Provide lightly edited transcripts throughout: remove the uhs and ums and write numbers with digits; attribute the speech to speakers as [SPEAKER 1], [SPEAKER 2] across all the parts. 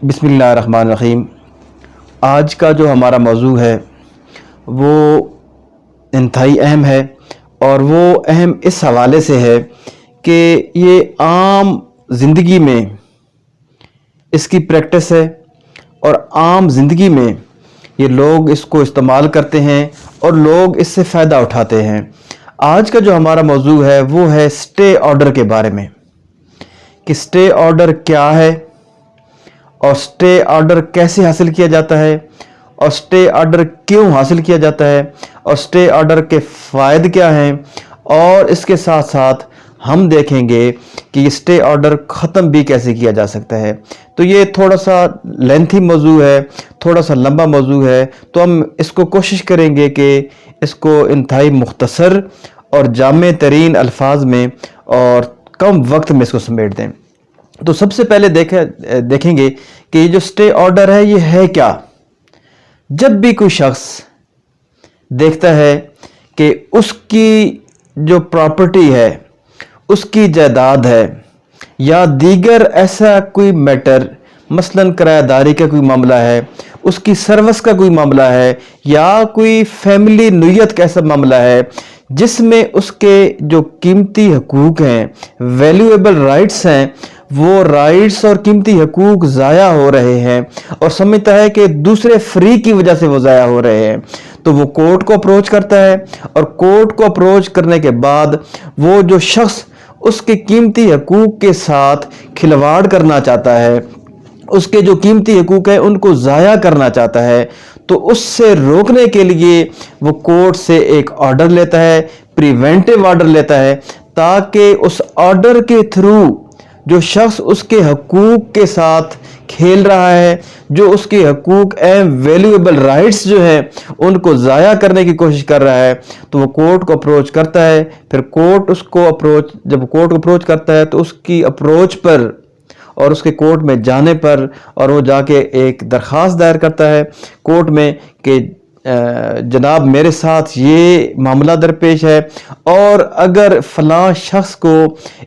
[SPEAKER 1] بسم اللہ الرحمن الرحیم۔ آج کا جو ہمارا موضوع ہے وہ انتہائی اہم ہے، اور وہ اہم اس حوالے سے ہے کہ یہ عام زندگی میں اس کی پریکٹس ہے، اور عام زندگی میں یہ لوگ اس کو استعمال کرتے ہیں اور لوگ اس سے فائدہ اٹھاتے ہیں۔ آج کا جو ہمارا موضوع ہے وہ ہے سٹے آرڈر کے بارے میں، کہ سٹے آرڈر کیا ہے، اور سٹے آرڈر کیسے حاصل کیا جاتا ہے، اور سٹے آرڈر کیوں حاصل کیا جاتا ہے، اور سٹے آرڈر کے فوائد کیا ہیں، اور اس کے ساتھ ساتھ ہم دیکھیں گے کہ یہ سٹے آرڈر ختم بھی کیسے کیا جا سکتا ہے۔ تو یہ تھوڑا سا لینتھی موضوع ہے، تھوڑا سا لمبا موضوع ہے، تو ہم اس کو کوشش کریں گے کہ اس کو انتہائی مختصر اور جامع ترین الفاظ میں اور کم وقت میں اس کو سمیٹ دیں۔ تو سب سے پہلے دیکھیں گے کہ یہ جو سٹے آرڈر ہے یہ ہے کیا۔ جب بھی کوئی شخص دیکھتا ہے کہ اس کی جو پراپرٹی ہے، اس کی جائیداد ہے، یا دیگر ایسا کوئی میٹر، مثلاً کرایہ داری کا کوئی معاملہ ہے، اس کی سروس کا کوئی معاملہ ہے، یا کوئی فیملی نوعیت کا ایسا معاملہ ہے جس میں اس کے جو قیمتی حقوق ہیں، ویلیویبل رائٹس ہیں، وہ رائٹس اور قیمتی حقوق ضائع ہو رہے ہیں، اور سمجھتا ہے کہ دوسرے فریق کی وجہ سے وہ ضائع ہو رہے ہیں، تو وہ کورٹ کو اپروچ کرتا ہے، اور کورٹ کو اپروچ کرنے کے بعد وہ جو شخص اس کے قیمتی حقوق کے ساتھ کھلواڑ کرنا چاہتا ہے، اس کے جو قیمتی حقوق ہیں ان کو ضائع کرنا چاہتا ہے، تو اس سے روکنے کے لیے وہ کورٹ سے ایک آرڈر لیتا ہے، پریونٹیو آرڈر لیتا ہے، تاکہ اس آرڈر کے تھرو جو شخص اس کے حقوق کے ساتھ کھیل رہا ہے، جو اس کے حقوق ویلیویبل رائٹس جو ہیں ان کو ضائع کرنے کی کوشش کر رہا ہے، تو وہ کورٹ کو اپروچ کرتا ہے۔ پھر کورٹ اس کو جب کورٹ کو اپروچ کرتا ہے تو اس کی اپروچ پر اور اس کے کورٹ میں جانے پر، اور وہ جا کے ایک درخواست دائر کرتا ہے کورٹ میں کہ جناب میرے ساتھ یہ معاملہ درپیش ہے، اور اگر فلاں شخص کو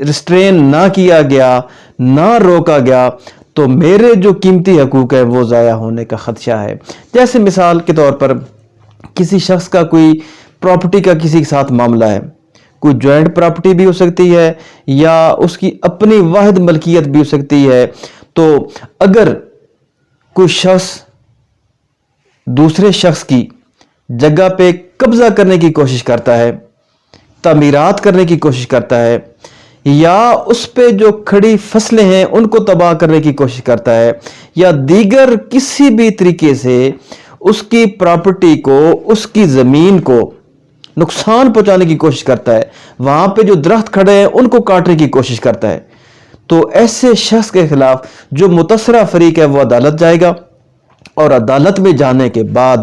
[SPEAKER 1] ریسٹرین نہ کیا گیا، نہ روکا گیا، تو میرے جو قیمتی حقوق ہے وہ ضائع ہونے کا خدشہ ہے۔ جیسے مثال کے طور پر کسی شخص کا کوئی پراپرٹی کا کسی کے ساتھ معاملہ ہے، کوئی جوائنٹ پراپرٹی بھی ہو سکتی ہے، یا اس کی اپنی واحد ملکیت بھی ہو سکتی ہے، تو اگر کوئی شخص دوسرے شخص کی جگہ پہ قبضہ کرنے کی کوشش کرتا ہے، تعمیرات کرنے کی کوشش کرتا ہے، یا اس پہ جو کھڑی فصلیں ہیں ان کو تباہ کرنے کی کوشش کرتا ہے، یا دیگر کسی بھی طریقے سے اس کی پراپرٹی کو، اس کی زمین کو نقصان پہنچانے کی کوشش کرتا ہے، وہاں پہ جو درخت کھڑے ہیں ان کو کاٹنے کی کوشش کرتا ہے، تو ایسے شخص کے خلاف جو متاثرہ فریق ہے وہ عدالت جائے گا، اور عدالت میں جانے کے بعد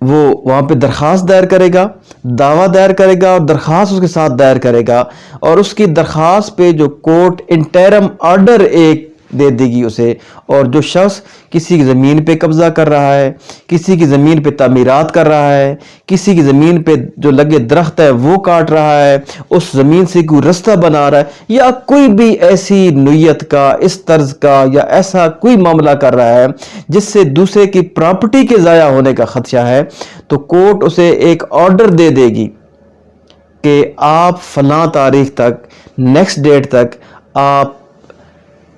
[SPEAKER 1] وہ وہاں پہ درخواست دائر کرے گا، دعویٰ دائر کرے گا، اور درخواست اس کے ساتھ دائر کرے گا، اور اس کی درخواست پہ جو کورٹ انٹرم آرڈر ایک دے دے گی اسے، اور جو شخص کسی کی زمین پہ قبضہ کر رہا ہے، کسی کی زمین پہ تعمیرات کر رہا ہے، کسی کی زمین پہ جو لگے درخت ہے وہ کاٹ رہا ہے، اس زمین سے کوئی رستہ بنا رہا ہے، یا کوئی بھی ایسی نوعیت کا، اس طرز کا، یا ایسا کوئی معاملہ کر رہا ہے جس سے دوسرے کی پراپرٹی کے ضائع ہونے کا خدشہ ہے، تو کورٹ اسے ایک آرڈر دے دے گی کہ آپ فلاں تاریخ تک، نیکسٹ ڈیٹ تک آپ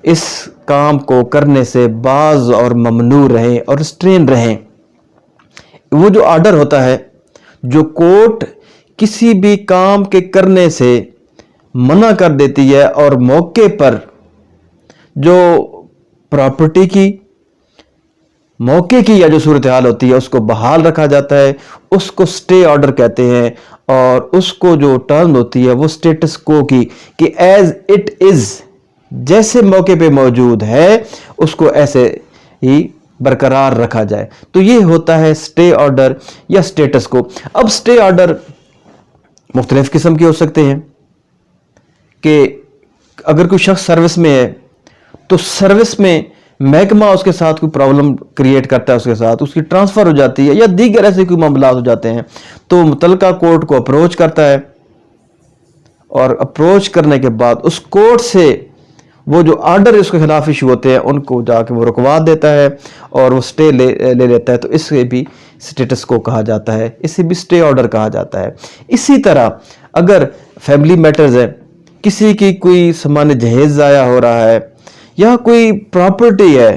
[SPEAKER 1] اس کام کو کرنے سے باز اور ممنوع رہیں اور ریسٹرین رہیں۔ وہ جو آرڈر ہوتا ہے، جو کورٹ کسی بھی کام کے کرنے سے منع کر دیتی ہے، اور موقع پر جو پراپرٹی کی موقع کی یا جو صورتحال ہوتی ہے اس کو بحال رکھا جاتا ہے، اس کو سٹے آرڈر کہتے ہیں، اور اس کو جو ٹرم ہوتی ہے وہ سٹیٹس کو کی، کہ ایز اٹ از، جیسے موقع پہ موجود ہے اس کو ایسے ہی برقرار رکھا جائے۔ تو یہ ہوتا ہے سٹے آرڈر یا سٹیٹس کو۔ اب سٹے آرڈر مختلف قسم کے ہو سکتے ہیں، کہ اگر کوئی شخص سروس میں ہے تو سروس میں محکمہ اس کے ساتھ کوئی پرابلم کریٹ کرتا ہے، اس کے ساتھ اس کی ٹرانسفر ہو جاتی ہے، یا دیگر ایسے کوئی معاملات ہو جاتے ہیں، تو متعلقہ کورٹ کو اپروچ کرتا ہے، اور اپروچ کرنے کے بعد اس کورٹ سے وہ جو آرڈر اس کے خلاف ایشو ہوتے ہیں ان کو جا کے وہ رکوا دیتا ہے اور وہ سٹے لے لیتا ہے، تو اس سے بھی سٹیٹس کو کہا جاتا ہے، اسے بھی سٹے آرڈر کہا جاتا ہے۔ اسی طرح اگر فیملی میٹرز ہے، کسی کی کوئی سامان جہیز ضائع ہو رہا ہے یا کوئی پراپرٹی ہے،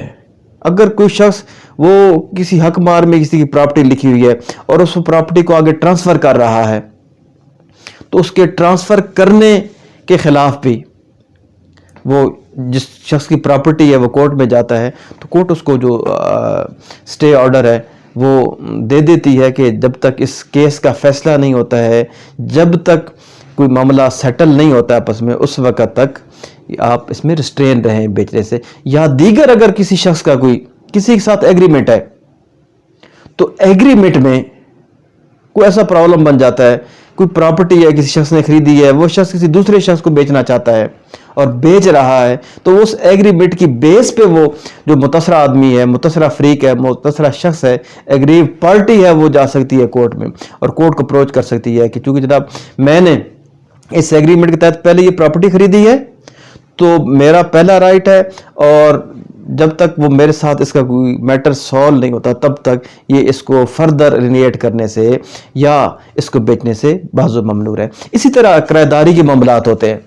[SPEAKER 1] اگر کوئی شخص وہ کسی حق مار میں کسی کی پراپرٹی لکھی ہوئی ہے اور اس پراپرٹی کو آگے ٹرانسفر کر رہا ہے، تو اس کے ٹرانسفر کرنے کے خلاف بھی وہ جس شخص کی پراپرٹی ہے وہ کورٹ میں جاتا ہے، تو کورٹ اس کو جو سٹے آرڈر ہے وہ دے دیتی ہے کہ جب تک اس کیس کا فیصلہ نہیں ہوتا ہے، جب تک کوئی معاملہ سیٹل نہیں ہوتا ہے آپس میں، اس وقت تک آپ اس میں ریسٹرین رہیں بیچنے سے۔ یا دیگر اگر کسی شخص کا کسی کے ساتھ ایگریمنٹ ہے، تو ایگریمنٹ میں کوئی ایسا پرابلم بن جاتا ہے، کوئی پراپرٹی ہے کسی شخص نے خریدی ہے، وہ شخص کسی دوسرے شخص کو بیچنا چاہتا ہے اور بیچ رہا ہے، تو اس ایگریمنٹ کی بیس پہ وہ جو متاثرہ آدمی ہے، متاثرہ فریق ہے، متاثرہ شخص ہے، ایگریو پارٹی ہے، وہ جا سکتی ہے کورٹ میں اور کورٹ کو اپروچ کر سکتی ہے کہ چونکہ جناب میں نے اس ایگریمنٹ کے تحت پہلے یہ پراپرٹی خریدی ہے تو میرا پہلا رائٹ ہے، اور جب تک وہ میرے ساتھ اس کا کوئی میٹر سالو نہیں ہوتا تب تک یہ اس کو فردر رینیٹ کرنے سے یا اس کو بیچنے سے باز و ممنوع ہے۔ اسی طرح کرایہ داری کے معاملات ہوتے ہیں،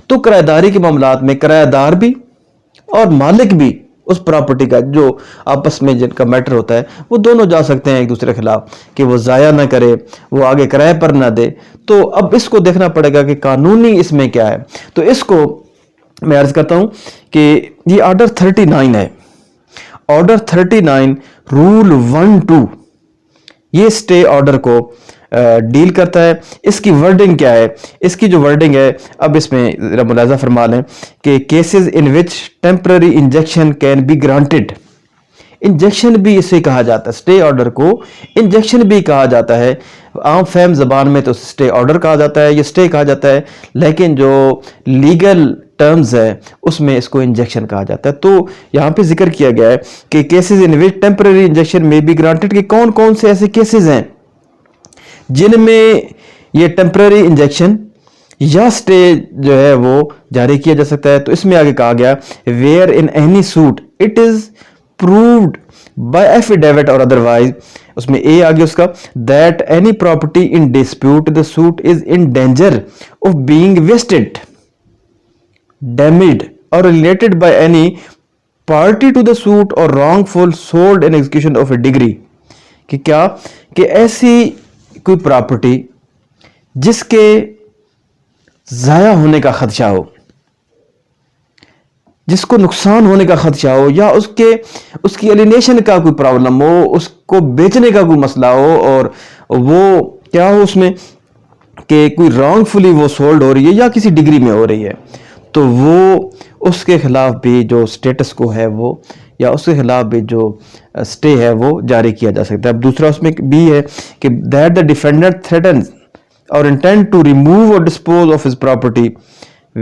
[SPEAKER 1] تو کرایہ داری کے معاملات میں کرایہ دار بھی اور مالک بھی اس پراپرٹی کا جو آپس میں جن کا میٹر ہوتا ہے وہ دونوں جا سکتے ہیں ایک دوسرے کے خلاف کہ وہ ضائع نہ کرے، وہ آگے کرائے پر نہ دے۔ تو اب اس کو دیکھنا پڑے گا کہ قانونی اس میں کیا ہے۔ تو اس کو میں عرض کرتا ہوں کہ یہ آرڈر 39 ہے، آرڈر 39 رول 1-2 یہ سٹے آرڈر کو ڈیل کرتا ہے۔ اس کی ورڈنگ کیا ہے؟ اس کی جو ورڈنگ ہے، اب اس میں ذرا ملاحظہ فرما لیں کہ cases in which temporary injunction can be granted, injunction بھی اسے کہا جاتا ہے، سٹے آرڈر کو انجیکشن بھی کہا جاتا ہے۔ عام فہم زبان میں تو سٹے آرڈر کہا جاتا ہے، یہ سٹے کہا جاتا ہے، لیکن جو لیگل ٹرمز ہے اس میں اس کو انجیکشن کہا جاتا ہے۔ تو یہاں پہ ذکر کیا گیا ہے کہ cases in which temporary injection میں بی گرانٹیڈ، کہ کون کون سے ایسے کیسز ہیں جن میں یہ ٹیمپرری انجیکشن یا سٹے جو ہے وہ جاری کیا جا سکتا ہے۔ تو اس میں آگے کہا گیا where in any suit it is proved by affidavit or otherwise، اس میں اے آگے اس کا that any property in dispute the suit is in danger of being wasted, damaged or related by any party to the suit or wrongful sold in execution of a degree، کہ کیا کہ ایسی کوئی پراپرٹی جس کے ضائع ہونے کا خدشہ ہو، جس کو نقصان ہونے کا خدشہ ہو، یا اس کی الینیشن کا کوئی پرابلم ہو، اس کو بیچنے کا کوئی مسئلہ ہو، اور وہ کیا ہو اس میں کہ کوئی رانگ فلی وہ سولڈ ہو رہی ہے یا کسی ڈگری میں ہو رہی ہے، تو وہ اس کے خلاف بھی جو سٹیٹس کو ہے وہ، یا اس کے خلاف بھی جو سٹے ہے وہ جاری کیا جا سکتا ہے۔ اب دوسرا اس میں بھی ہے کہ that the defendant threatens or intend to remove or dispose of his property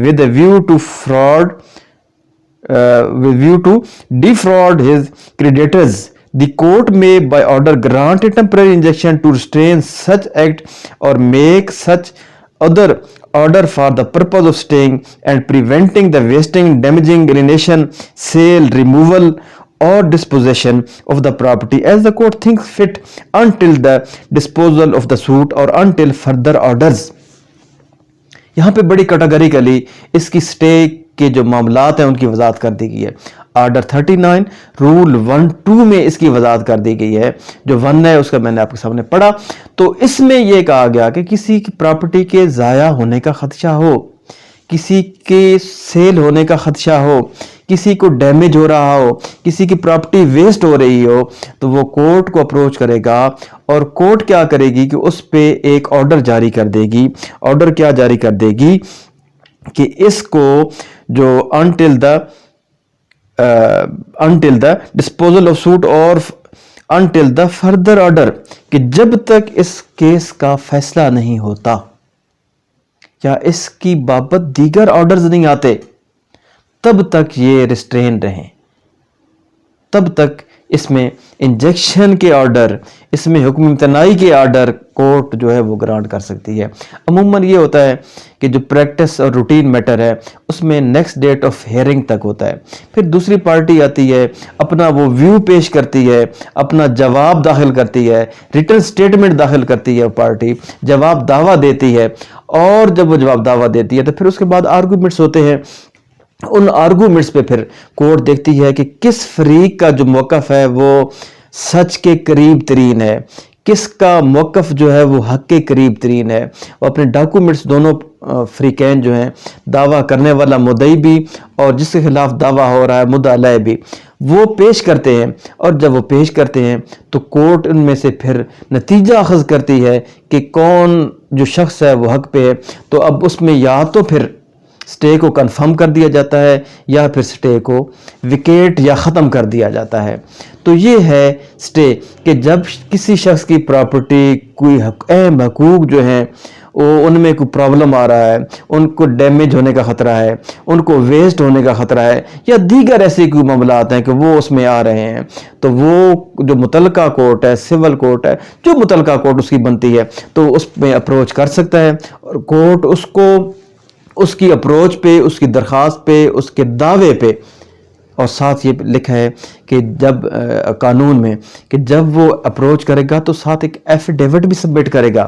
[SPEAKER 1] with a view to defraud his creditors, the court may by order grant a temporary injunction to restrain such act or make such other order for the purpose of staying and preventing the wasting, damaging, alienation, sale, removal or dispossession of the property as the court thinks fit until the disposal of the suit or until further orders۔ یہاں پہ بڑی کیٹاگریکلی اس کی سٹے کے جو معاملات ہیں ان کی وضاحت کر دی گئی ہے۔ آرڈر 39 رول 1-2 میں اس کی وضاحت کر دی گئی ہے، جو 1 ہے اس کا میں نے آپ کے سامنے پڑھا۔ تو اس میں یہ کہا گیا کہ کسی کی پراپرٹی کے ضائع ہونے کا خدشہ ہو، کسی کے سیل ہونے کا خدشہ ہو، کسی کو ڈیمیج ہو رہا ہو، کسی کی پراپرٹی ویسٹ ہو رہی ہو، تو وہ کورٹ کو اپروچ کرے گا، اور کورٹ کیا کرے گی کہ اس پہ ایک آرڈر جاری کر دے گی۔ آرڈر کیا جاری کر دے گی کہ اس کو جو until the disposal of suit اور until the further order، کہ جب تک اس کیس کا فیصلہ نہیں ہوتا یا اس کی بابت دیگر آرڈرز نہیں آتے، تب تک یہ ریسٹرین رہیں، تب تک اس میں انجیکشن کے آرڈر، اس میں حکم امتناعی کے آرڈر کورٹ جو ہے وہ گرانٹ کر سکتی ہے۔ عموماً یہ ہوتا ہے کہ جو پریکٹس اور روٹین میٹر ہے اس میں نیکسٹ ڈیٹ آف ہیئرنگ تک ہوتا ہے، پھر دوسری پارٹی آتی ہے، اپنا وہ ویو پیش کرتی ہے، اپنا جواب داخل کرتی ہے، ریٹن سٹیٹمنٹ داخل کرتی ہے، پارٹی جواب دعویٰ دیتی ہے، اور جب وہ جواب دعویٰ دیتی ہے تو پھر اس کے بعد آرگومنٹس ہوتے ہیں۔ ان آرگومنٹس پہ پھر کورٹ دیکھتی ہے کہ کس فریق کا جو موقف ہے وہ سچ کے قریب ترین ہے، کس کا موقف جو ہے وہ حق کے قریب ترین ہے۔ وہ اپنے ڈاکومنٹس دونوں فریقین جو ہیں، دعویٰ کرنے والا مدعی بھی اور جس کے خلاف دعویٰ ہو رہا ہے مدعا علیہ بھی، وہ پیش کرتے ہیں، اور جب وہ پیش کرتے ہیں تو کورٹ ان میں سے پھر نتیجہ اخذ کرتی ہے کہ کون جو شخص ہے وہ حق پہ ہے۔ تو اب اس میں یا تو پھر سٹے کو کنفرم کر دیا جاتا ہے یا پھر سٹے کو ویکیٹ یا ختم کر دیا جاتا ہے۔ تو یہ ہے سٹے کہ جب کسی شخص کی پراپرٹی، کوئی اہم حقوق جو ہیں ان میں کوئی پرابلم آ رہا ہے، ان کو ڈیمیج ہونے کا خطرہ ہے، ان کو ویسٹ ہونے کا خطرہ ہے، یا دیگر ایسے کوئی معاملات ہیں کہ وہ اس میں آ رہے ہیں، تو وہ جو متعلقہ کورٹ ہے، سول کورٹ ہے، جو متعلقہ کورٹ اس کی بنتی ہے، تو اس میں اپروچ کر سکتا ہے، اور کورٹ اس کو اس کی اپروچ پہ، اس کی درخواست پہ، اس کے دعوے پہ، اور ساتھ یہ لکھا ہے کہ جب قانون میں کہ جب وہ اپروچ کرے گا تو ساتھ ایک ایفیڈیوٹ بھی سبمٹ کرے گا،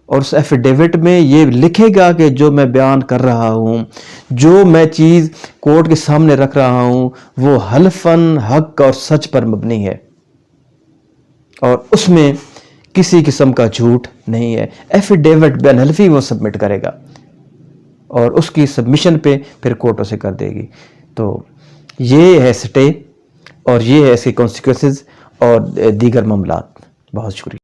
[SPEAKER 1] اور اس ایفیڈیوٹ میں یہ لکھے گا کہ جو میں بیان کر رہا ہوں، جو میں چیز کورٹ کے سامنے رکھ رہا ہوں، وہ حلفاً حق اور سچ پر مبنی ہے، اور اس میں کسی قسم کا جھوٹ نہیں ہے۔ ایفیڈیوٹ بیان حلفی وہ سبمٹ کرے گا، اور اس کی سبمیشن پہ پھر کورٹ اسے کر دے گی۔ تو یہ ہے سٹے، اور یہ ہے اس کے کانسیکوینسز اور دیگر معاملات۔ بہت شکریہ۔